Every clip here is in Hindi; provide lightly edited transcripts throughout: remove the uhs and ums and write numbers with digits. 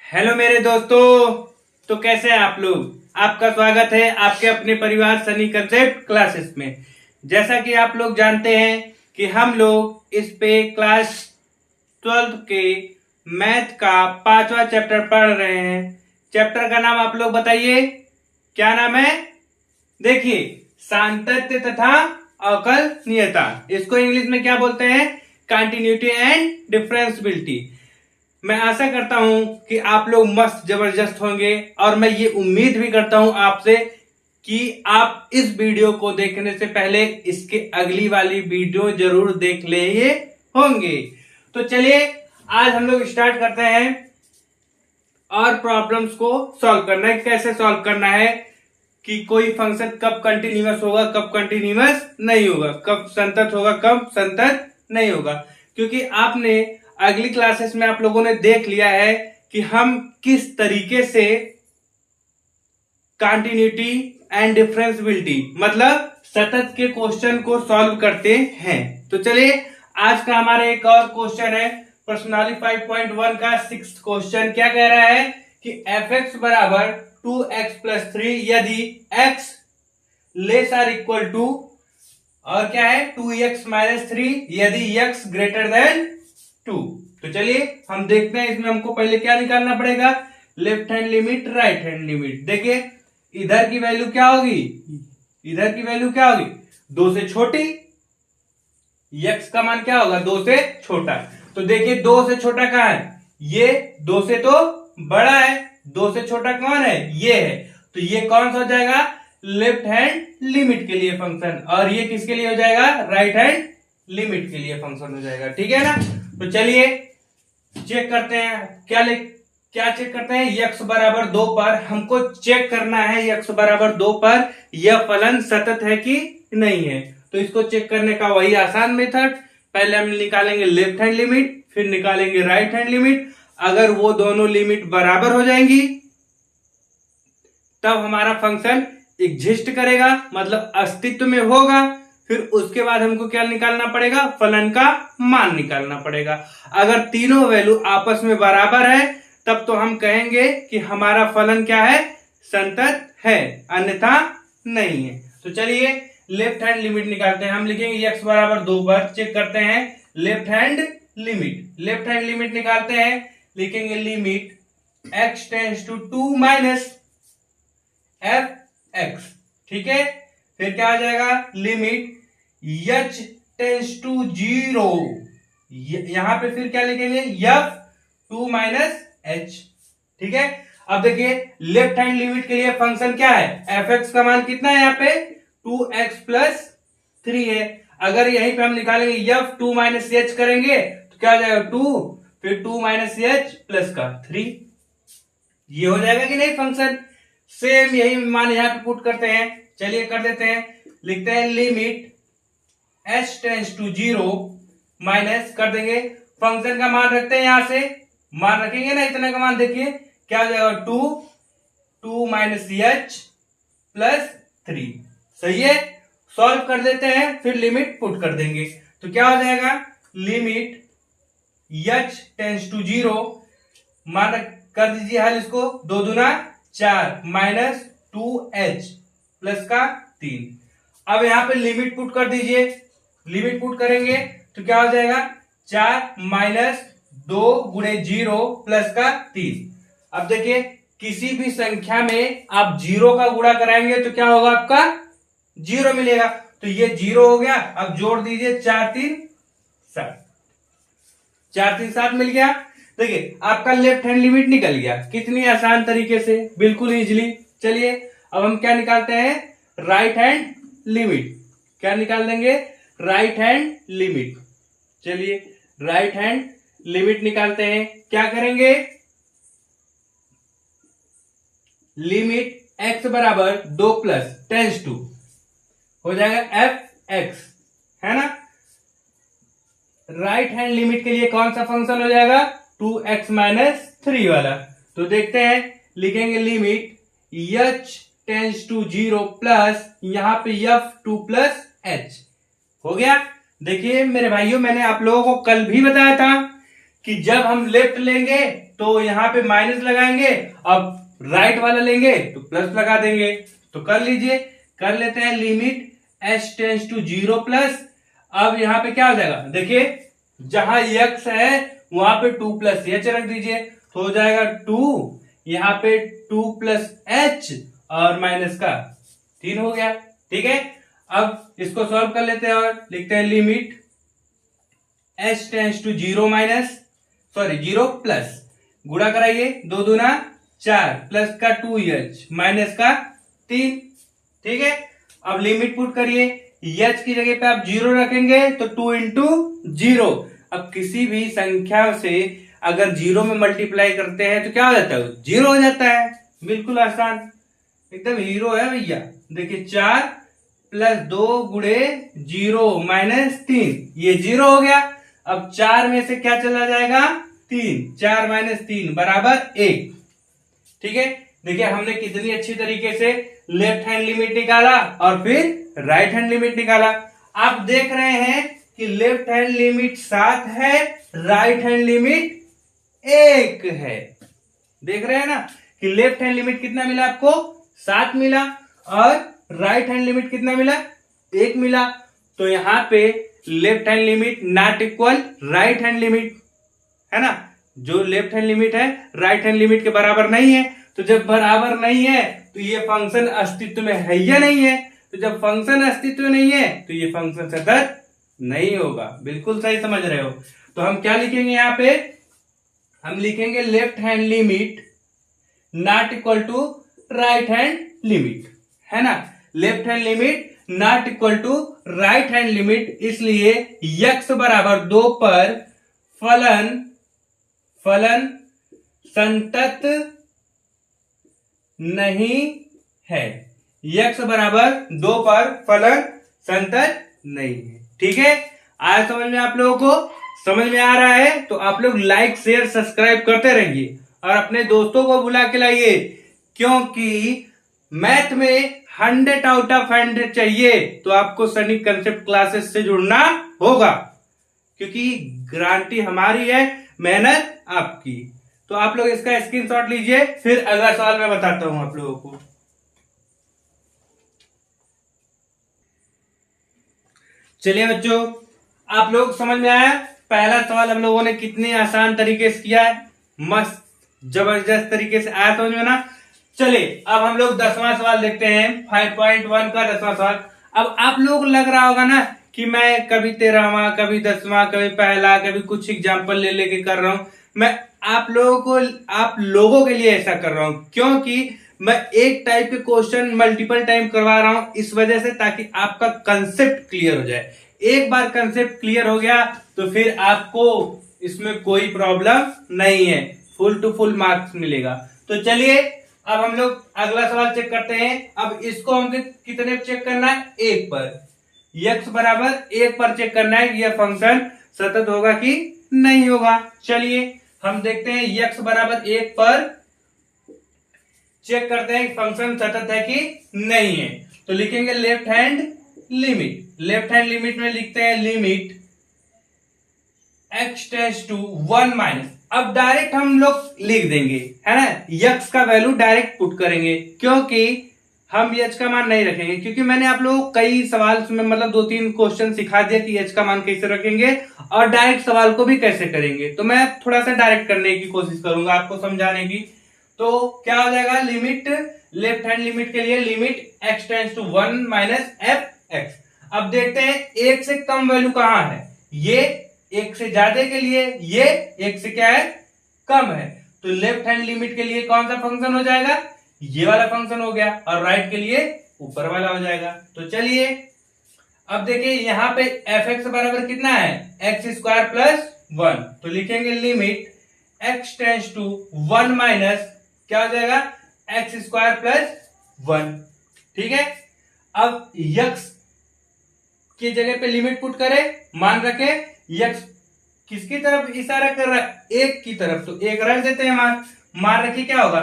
हेलो मेरे दोस्तों। तो कैसे हैं आप लोग। आपका स्वागत है आपके अपने परिवार सनी कंसेप्ट क्लासेस में। जैसा कि आप लोग जानते हैं कि हम लोग इस पे क्लास 12 के मैथ का 5वां चैप्टर पढ़ रहे हैं। चैप्टर का नाम आप लोग बताइए, क्या नाम है। देखिए, सातत्य तथा अवकलनीयता, इसको इंग्लिश में क्या बोलते हैं, कंटिन्यूटी एंड डिफरेंशियबिलिटी। मैं आशा करता हूं कि आप लोग मस्त जबरदस्त होंगे और मैं ये उम्मीद भी करता हूं आपसे कि आप इस वीडियो को देखने से पहले इसके अगली वाली वीडियो जरूर देख लिए होंगे। तो चलिए आज हम लोग स्टार्ट करते हैं और प्रॉब्लम्स को सॉल्व करना है। कैसे सॉल्व करना है कि कोई फंक्शन कब कंटिन्यूअस होगा, कब कंटिन्यूअस नहीं होगा, कब संतत होगा, कब संतत नहीं होगा। क्योंकि आपने अगली क्लासेस में आप लोगों ने देख लिया है कि हम किस तरीके से कंटिन्यूटी एंड डिफरेंशियबिलिटी मतलब सतत के क्वेश्चन को सॉल्व करते हैं। तो चलिए आज का हमारा एक और क्वेश्चन है प्रश्नावली 5.1 का 6th क्वेश्चन। क्या कह रहा है कि एफ एक्स बराबर 2x+3 यदि x less or equal to और क्या है 2x-3 यदि x ग्रेटर देन 2। तो चलिए हम देखते हैं इसमें हमको पहले क्या निकालना पड़ेगा, left hand limit right hand limit. देखिए इधर की वैल्यू क्या होगी, इधर की वैल्यू क्या होगी 2 से छोटी, x का मान क्या होगा 2 से छोटा। तो देखिए 2 से छोटा कहां है, ये 2 से तो बड़ा है, 2 से छोटा कौन है, ये है। तो ये कौन सा हो जाएगा, लेफ्ट हैंड लिमिट के लिए फंक्शन, और ये किसके लिए हो जाएगा, राइट हैंड लिमिट के लिए फंक्शन हो जाएगा। ठीक है ना। तो चलिए चेक करते हैं क्या चेक करते हैं, x बराबर 2 पर हमको चेक करना है x बराबर 2 पर यह फलन सतत है कि नहीं है। तो इसको चेक करने का वही आसान मेथड, पहले हम निकालेंगे लेफ्ट हैंड लिमिट फिर निकालेंगे राइट हैंड लिमिट। अगर वो दोनों लिमिट बराबर हो जाएंगी तब हमारा फंक्शन एग्जिस्ट करेगा, मतलब अस्तित्व में होगा। फिर उसके बाद हमको क्या निकालना पड़ेगा, फलन का मान निकालना पड़ेगा। अगर तीनों वैल्यू आपस में बराबर है तब तो हम कहेंगे कि हमारा फलन क्या है, संतत है, अन्यथा नहीं है। तो चलिए लेफ्ट हैंड लिमिट निकालते हैं। हम लिखेंगे x बराबर 2 पर चेक करते हैं left hand limit. Left hand limit निकालते हैं, लिखेंगे limit x tends to 2 minus f x. ठीक है, फिर क्या आ जाएगा, लिमिट h टेंड्स टू 0, यहां पे फिर क्या लिखेंगे f 2 माइनस h। ठीक है, अब देखिए लेफ्ट हैंड लिमिट के लिए फंक्शन क्या है, एफ एक्स का मान कितना है, यहाँ पे 2x+3 है। अगर यहीं पे हम निकालेंगे f 2 माइनस h करेंगे तो क्या आ जाएगा 2 फिर 2 माइनस h प्लस का 3, ये हो जाएगा कि नहीं फंक्शन। सेम यही मान यहां पे पुट करते हैं, चलिए कर देते हैं, लिखते हैं limit h tends to 0 minus कर देंगे, फंक्शन का मान रखते हैं, यहां से मान रखेंगे ना इतना का मान, देखिए क्या हो जाएगा 2 माइनस h प्लस 3। सही है, सॉल्व कर देते हैं फिर लिमिट पुट कर देंगे। तो क्या हो जाएगा, लिमिट h टेंड्स टू 0 मान कर दीजिए हल, इसको 2 दूना 4 माइनस 2h प्लस का 3। अब यहां पे लिमिट पुट कर दीजिए, लिमिट पुट करेंगे तो क्या हो जाएगा 4 माइनस 2 गुणे 0 प्लस का 3। अब देखिए किसी भी संख्या में आप 0 का गुणा कराएंगे तो क्या होगा, आपका 0 मिलेगा। तो ये 0 हो गया, अब जोड़ दीजिए 4 3 7, 4 3 7 मिल गया। देखिए आपका लेफ्ट हैंड लिमिट निकल गया, कितनी आसान तरीके से, बिल्कुल इजीली। चलिए अब हम क्या निकालते हैं, राइट हैंड लिमिट। क्या निकाल देंगे, राइट हैंड लिमिट। चलिए राइट हैंड लिमिट निकालते हैं, क्या करेंगे, लिमिट x बराबर 2 प्लस टेंस टू हो जाएगा एफ एक्स, है ना। राइट हैंड लिमिट के लिए कौन सा फंक्शन हो जाएगा, 2x-3 वाला। तो देखते हैं, लिखेंगे limit h tends to 0 plus यहां पे f 2 प्लस h हो गया। देखिए मेरे भाइयों, मैंने आप लोगों को कल भी बताया था कि जब हम लेफ्ट लेंगे तो यहाँ पे माइनस लगाएंगे, अब राइट वाला लेंगे तो प्लस लगा देंगे। तो कर लीजिए, कर लेते हैं limit h tends to 0 plus. अब यहाँ पे क्या हो जाएगा, देखिए जहां x है वहां पे 2 प्लस h रख दीजिए, तो हो जाएगा 2, यहाँ पे 2 प्लस h और माइनस का 3 हो गया। ठीक है, अब इसको सॉल्व कर लेते हैं और लिखते हैं limit h tends to 0 minus 0 plus, गुणा कराइए, 2 दूना 4 प्लस का 2h माइनस का 3। ठीक है, अब लिमिट पुट करिए, h की जगह पे आप 0 रखेंगे तो 2 इंटू 0। अब किसी भी संख्या से अगर 0 में मल्टीप्लाई करते हैं तो क्या हो जाता है, 0 हो जाता है। बिल्कुल आसान, एकदम हीरो है भैया। देखिए 4 प्लस 2 गुणे 0 माइनस 3, ये 0 हो गया। अब 4 में से क्या चला जाएगा, 3, 4 माइनस 3 बराबर 1। ठीक है, देखिए हमने कितनी अच्छी तरीके से लेफ्ट हैंड लिमिट निकाला और फिर राइट हैंड लिमिट निकाला। आप देख रहे हैं कि लेफ्ट हैंड लिमिट 7 है, राइट हैंड लिमिट 1 है। देख रहे हैं ना कि लेफ्ट हैंड लिमिट कितना मिला आपको, 7 मिला, और राइट हैंड लिमिट कितना मिला, 1 मिला। तो यहां पे left hand limit not equal right hand limit है ना, जो लेफ्ट हैंड लिमिट है राइट हैंड लिमिट के बराबर नहीं है। तो जब बराबर नहीं है तो ये फंक्शन अस्तित्व में है या नहीं है, तो जब फंक्शन अस्तित्व में नहीं है तो ये फंक्शन सतत नहीं होगा। बिल्कुल सही समझ रहे हो। तो हम क्या लिखेंगे यहाँ पे, हम लिखेंगे left hand limit not equal to right hand limit, है ना। Left hand limit not equal to right hand limit, इसलिए x बराबर 2 पर फलन संतत नहीं है। x बराबर 2 पर फलन संतत नहीं है। ठीक है, आज समझ में आप लोगों को, समझ में आ रहा है तो आप लोग लाइक शेयर सब्सक्राइब करते रहिए और अपने दोस्तों को बुला के लाइए, क्योंकि मैथ में 100 आउट ऑफ 100 चाहिए तो आपको सैनिक कंसेप्ट क्लासेस से जुड़ना होगा, क्योंकि गारंटी हमारी है, मेहनत आपकी। तो आप लोग इसका स्क्रीनशॉट लीजिए, फिर अगला सवाल मैं बताता हूं आप लोगों को। चलिए बच्चों, आप लोग समझ में आया, पहला सवाल हम लोगों ने कितने आसान तरीके से किया है, मस्त जबरदस्त तरीके से आया समझ में ना। चलिए अब हम लोग 10वां सवाल देखते हैं, 5.1 का 10वां सवाल। अब आप लोग लग रहा होगा ना कि मैं कभी 13वां, कभी 10वां, कभी पहला, कभी कुछ एग्जाम्पल ले लेके कर रहा हूं। मैं आप लोगों के लिए ऐसा कर रहा हूं, क्योंकि मैं एक टाइप के क्वेश्चन मल्टीपल टाइम करवा रहा हूं, इस वजह से ताकि आपका कंसेप्ट क्लियर हो जाए। एक बार कंसेप्ट क्लियर हो गया तो फिर आपको इसमें कोई प्रॉब्लम नहीं है, फुल टू फुल मार्क्स मिलेगा। तो चलिए अब हम लोग अगला सवाल चेक करते हैं। अब इसको हमको कितने पर चेक करना है, 1 पर। x बराबर 1 पर चेक करना है यह फंक्शन सतत होगा कि नहीं होगा। चलिए हम देखते हैं x बराबर 1 पर चेक करते हैं फंक्शन सतत है कि नहीं है। तो लिखेंगे left hand limit, left hand limit में लिखते हैं limit x tends to 1 minus. अब डायरेक्ट हम लोग लिख देंगे, है ना, x का वैल्यू डायरेक्ट पुट करेंगे, क्योंकि हम h का मान नहीं रखेंगे, क्योंकि मैंने आप लोगों को कई सवाल में मतलब 2-3 क्वेश्चन सिखा दिया कि h का मान कैसे रखेंगे और डायरेक्ट सवाल को भी कैसे करेंगे। तो मैं थोड़ा सा डायरेक्ट करने की कोशिश करूंगा आपको समझाने की। तो क्या हो जाएगा, लिमिट लेफ्ट हैंड लिमिट के लिए limit x tends to 1 minus f(x). अब देखते हैं 1 से कम वैल्यू कहां है, ये 1 से ज्यादा के लिए, ये 1 से क्या है, कम है। तो लेफ्ट हैंड लिमिट के लिए कौन सा फंक्शन हो जाएगा, ये वाला फंक्शन हो गया, और राइट के लिए ऊपर वाला हो जाएगा। तो चलिए अब देखिए यहां पे f(x) बराबर कितना है, x² प्लस 1। तो लिखेंगे limit x tends to 1 minus क्या हो जाएगा, x² प्लस 1। ठीक है, अब x की जगह पे लिमिट पुट करें, मान रखे x किसकी तरफ इशारा कर रहा है, 1 की तरफ, तो 1 रख देते हैं मान रखिए क्या होगा,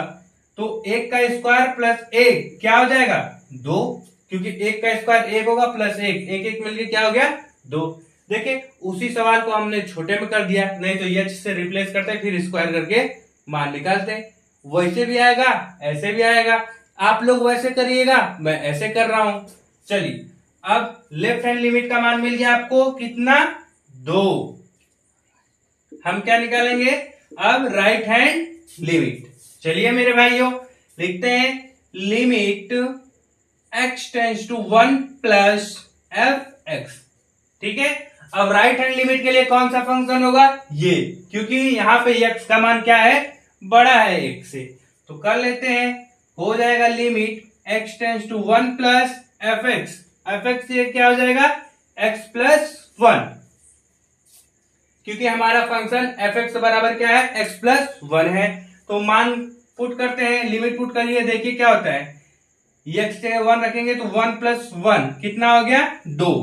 तो 1 का स्क्वायर प्लस 1 क्या हो जाएगा, 2, क्योंकि 1 का स्क्वायर 1 होगा प्लस 1, 1 1 मिलकर क्या हो गया, 2। देखिए उसी सवाल को हमने छोटे में कर दिया, नहीं तो h से रिप्लेस करते फिर स्क्वायर करके मान निकालते। वैसे भी आएगा ऐसे भी आएगा, आप लोग वैसे करिएगा, मैं ऐसे कर रहा हूं। चलिए अब लेफ्ट हैंड लिमिट का मान मिल गया आपको कितना, 2। हम क्या निकालेंगे अब, राइट हैंड लिमिट। चलिए मेरे भाइयों लिखते हैं limit x tends to 1 plus f x. ठीक है, अब राइट हैंड लिमिट के लिए कौन सा फंक्शन होगा, ये, क्योंकि यहां पे x का मान क्या है, बड़ा है 1 से, तो कर लेते हैं। हो जाएगा limit x tends to 1 plus f x. F x ये क्या हो जाएगा, x प्लस 1, क्योंकि हमारा फंक्शन एफ एक्स बराबर क्या है, x प्लस 1 है। तो मान पुट करते हैं, लिमिट पुट करिए, देखिए क्या होता है, x से 1 रखेंगे तो 1 प्लस 1 कितना हो गया, 2।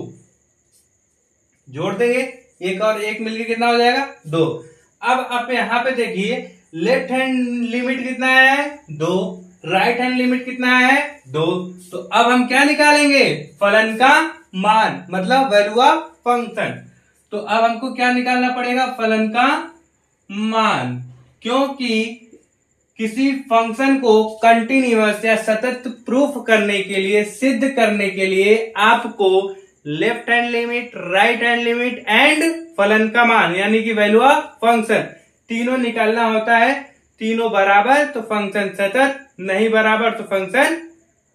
जोड़ देंगे, एक और एक मिलकर कितना हो जाएगा, 2। अब आप यहां पे देखिए लेफ्ट हैंड लिमिट कितना है, 2, राइट हैंड लिमिट कितना है, 2। तो अब हम क्या निकालेंगे, फलन का मान, मतलब वैल्यू ऑफ फंक्शन। तो अब हमको क्या निकालना पड़ेगा, फलन का मान, क्योंकि किसी फंक्शन को कंटिन्यूअस या सतत प्रूफ करने के लिए, सिद्ध करने के लिए आपको left hand limit, right hand limit and फलन का मान यानी कि वैल्यू ऑफ फंक्शन तीनों निकालना होता है। तीनों बराबर तो फंक्शन सतत, नहीं बराबर तो फंक्शन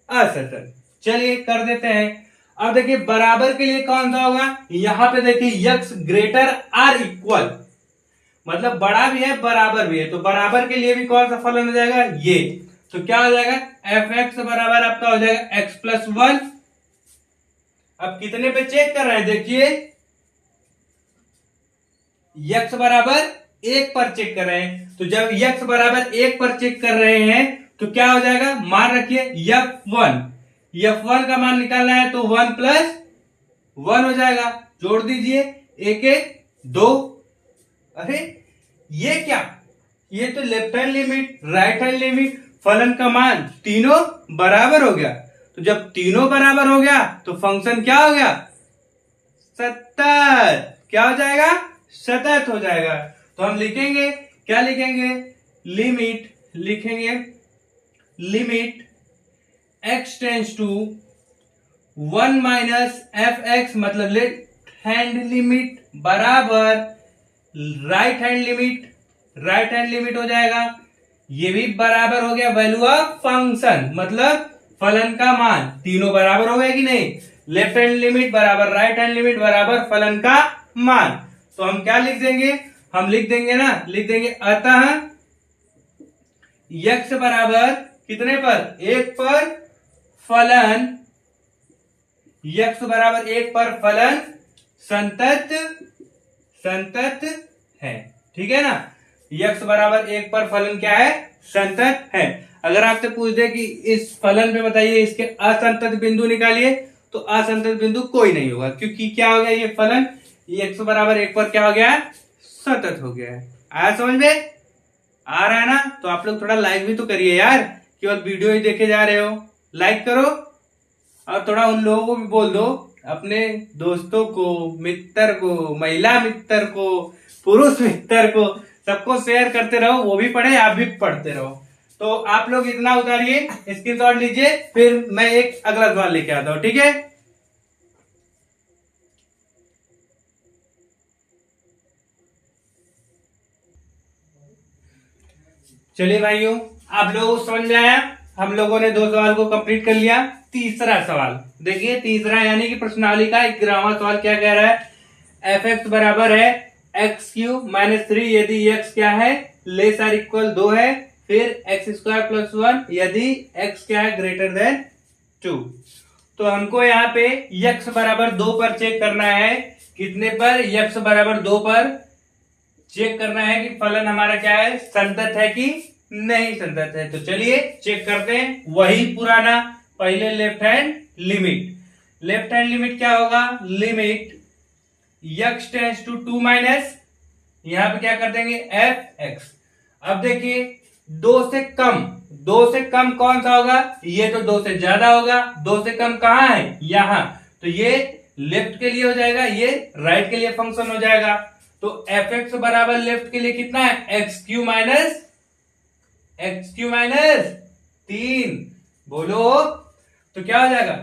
असतत। चलिए कर देते हैं। अब देखिए बराबर के लिए कौन सा होगा, यहां पे देखिए x ग्रेटर आर इक्वल, मतलब बड़ा भी है बराबर भी है, तो बराबर के लिए भी कौन सा फलन हो जाएगा, ये। तो क्या हो जाएगा, एफ एक्स बराबर आपका हो जाएगा x प्लस 1। अब कितने पे चेक कर रहे हैं, देखिए x बराबर 1 पर चेक कर रहे हैं, तो जब x बराबर 1 पर चेक कर रहे हैं तो क्या हो जाएगा, मान रखिए f1, f1 का मान निकालना है तो 1 प्लस 1 हो जाएगा, जोड़ दीजिए, 1 1 2। अरे ये क्या, ये तो left hand limit, right hand limit, फलन का मान तीनों बराबर हो गया। तो जब तीनों बराबर हो गया तो फंक्शन क्या हो गया, सतत। क्या हो जाएगा, सतत हो जाएगा। तो हम लिखेंगे, क्या लिखेंगे, लिमिट लिखेंगे, limit x tends to 1 minus f x, मतलब लेफ्ट हैंड लिमिट बराबर right hand limit, right hand limit हो जाएगा, ये भी बराबर हो गया वैल्यू ऑफ फंक्शन, मतलब फलन का मान। तीनों बराबर हो गए कि नहीं, लेफ्ट हैंड लिमिट बराबर राइट हैंड लिमिट बराबर फलन का मान। तो हम क्या लिख देंगे, हम लिख देंगे ना, लिख देंगे अतः x बराबर कितने पर, 1 पर फलन, x बराबर 1 पर फलन संतत, संतत है। ठीक है ना, x बराबर 1 पर फलन क्या है, संतत है। अगर आपसे पूछ दे कि इस फलन पे बताइए इसके असंतत बिंदु निकालिए, तो असंतत बिंदु कोई नहीं होगा, क्योंकि क्या हो गया, ये फलन x बराबर 1 पर क्या हो गया है, सतत हो गया है। आया समझ में, आ रहा है ना। तो आप लोग थोड़ा लाइक भी तो करिए यार, केवल वीडियो ही देखे जा रहे हो, लाइक करो। और थोड़ा उन लोगों को भी बोल दो, अपने दोस्तों को, मित्र को, महिला मित्र को, पुरुष मित्र को, सबको शेयर करते रहो, वो भी पढ़े आप भी पढ़ते रहो। तो आप लोग इतना उतारिए, स्क्रीनशॉट लीजिए, फिर मैं एक अगला सवाल लेके आता हूं, ठीक है। चलिए भाइयों, आप लोगों को समझ में आया, हम लोगों ने 2 सवाल को कंप्लीट कर लिया। तीसरा सवाल देखिए, तीसरा यानी कि प्रश्नावली का 11वां सवाल क्या कह रहा है, एफ एक्स बराबर है एक्स क्यूब माइनस 3 यदि एक्स क्या है, लेस आर इक्वल 2 है, फिर एक्स स्क्वायर प्लस 1 यदि एक्स क्या है, ग्रेटर देन 2। तो हमको यहाँ पे एक्स बराबर 2 पर चेक करना है, कितने पर, एक्स बराबर 2 पर चेक करना है कि फलन हमारा क्या है, संतत है कि नहीं संतत है। तो चलिए चेक करते हैं, वही पुराना, पहले left hand limit, left hand limit क्या होगा, limit x tends to 2 minus, यहां पे क्या कर देंगे एफ एक्स। अब देखिए 2 से कम, 2 से कम कौन सा होगा, ये तो 2 से ज्यादा होगा, 2 से कम कहां है, यहां, तो ये लेफ्ट के लिए हो जाएगा, ये राइट के लिए फंक्शन हो जाएगा। तो एफ एक्स बराबर लेफ्ट के लिए कितना है, एक्स क्यू माइनस 3, बोलो। तो क्या हो जाएगा,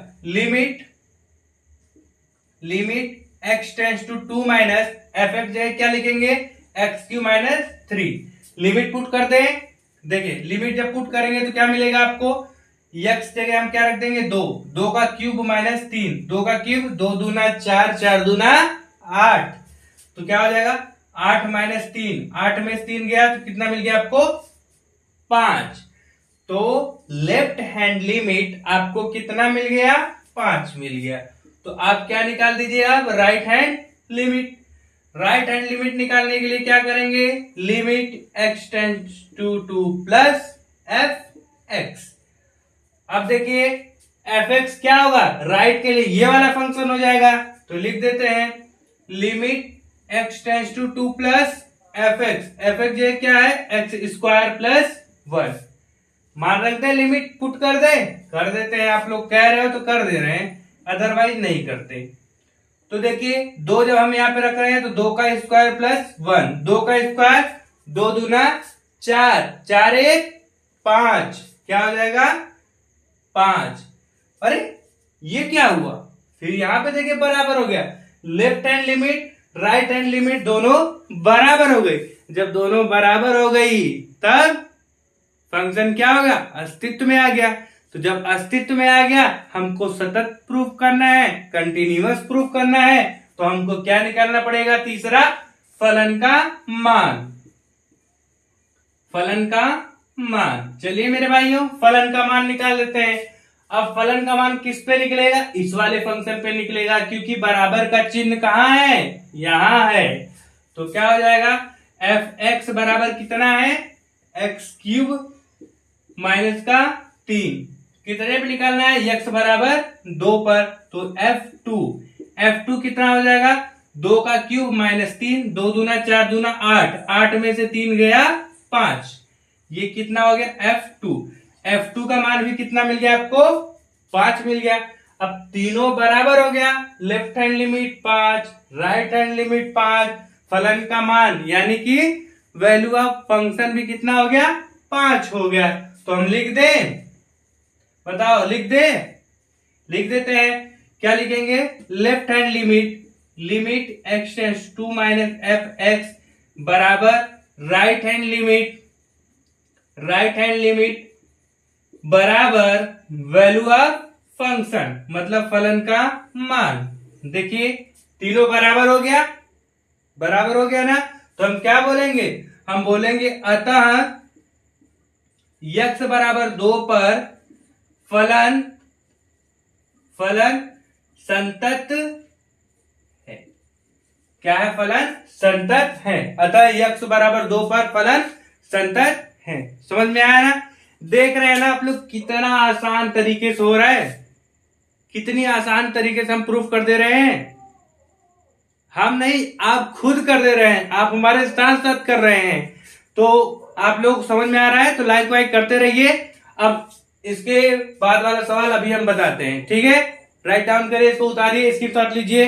limit x tends to 2 minus f x जगह क्या लिखेंगे, x q minus 3। Limit put करते हैं, देखिए लिमिट जब पुट करेंगे तो क्या मिलेगा आपको, एक्स जगह हम क्या रख देंगे, 2 का क्यूब माइनस 3, 2 का क्यूब 2 दूना 4, 4 दूना 8, तो क्या हो जाएगा 8 माइनस 3, 8 में 3 गया तो कितना मिल गया आपको, 5। तो लेफ्ट हैंड लिमिट आपको कितना मिल गया, 5 मिल गया। तो आप क्या निकाल दीजिए, आप right hand limit. Right hand limit निकालने के लिए क्या करेंगे, limit x tends to 2 plus f x. अब देखिए एफ एक्स क्या होगा, राइट के लिए ये वाला फंक्शन हो जाएगा, तो लिख देते हैं limit x tends to 2 plus f x ये क्या है, एक्स स्क्वायर प्लस 1। मान रखते हैं, लिमिट पुट कर देते हैं, आप लोग कह रहे हो तो कर दे रहे हैं, अदरवाइज नहीं करते। तो देखिए 2 जब हम यहाँ पे रख रहे हैं तो 2 का स्क्वायर प्लस 1, 2 का स्क्वायर 2 दूना 4, 4 1 5, क्या हो जाएगा 5। अरे ये क्या हुआ, फिर यहां पे देखिए बराबर हो गया, left hand limit right hand limit दोनों बराबर हो गई। जब दोनों बराबर हो गई तब फंक्शन क्या होगा, अस्तित्व में आ गया। तो जब अस्तित्व में आ गया, हमको सतत प्रूफ करना है, कंटिन्यूअस प्रूफ करना है, तो हमको क्या निकालना पड़ेगा, तीसरा फलन का मान। फलन का मान, चलिए मेरे भाइयों फलन का मान निकाल लेते हैं। अब फलन का मान किस पे निकलेगा, इस वाले फंक्शन पे निकलेगा, क्योंकि बराबर का चिन्ह कहां है, यहां है। तो क्या हो जाएगा, एफ एक्स बराबर कितना है, एक्स क्यूब माइनस का 3, कितने पे निकालना है, एक्स बराबर 2 पर। तो F2 कितना हो जाएगा, 2 का क्यूब माइनस 3, 2 दूना 4 दूना 8, 8 में से 3 गया 5, ये कितना हो गया F2 का मान भी कितना मिल गया आपको, 5 मिल गया। अब तीनों बराबर हो गया, left hand limit 5, right hand limit 5, फलन का मान यानी कि वैल्यू ऑफ फंक्शन भी कितना हो गया, 5 हो गया। तो हम लिख दें, बताओ लिख देते हैं, क्या लिखेंगे, left hand limit x tense 2 minus f x बराबर राइट हैंड लिमिट बराबर वैल्यू ऑफ फंक्शन, मतलब फलन का मान। देखिए तीनों बराबर हो गया ना, तो हम क्या बोलेंगे, हम बोलेंगे अतः x बराबर 2 पर फलन संतत है। क्या है, फलन संतत है। अतः x बराबर 2 पर फलन संतत है। समझ में आया ना, देख रहे हैं ना आप लोग, कितना आसान तरीके से हो रहा है, कितनी आसान तरीके से हम प्रूफ कर दे रहे हैं। हम नहीं, आप खुद कर दे रहे हैं, आप हमारे साथ साथ कर रहे हैं। तो आप लोग समझ में आ रहा है तो लाइक वाइक करते रहिए। अब इसके बाद वाला सवाल अभी हम बताते हैं, ठीक है। राइट डाउन करिए, इसको उतारिए, स्क्रीनशॉट लीजिए।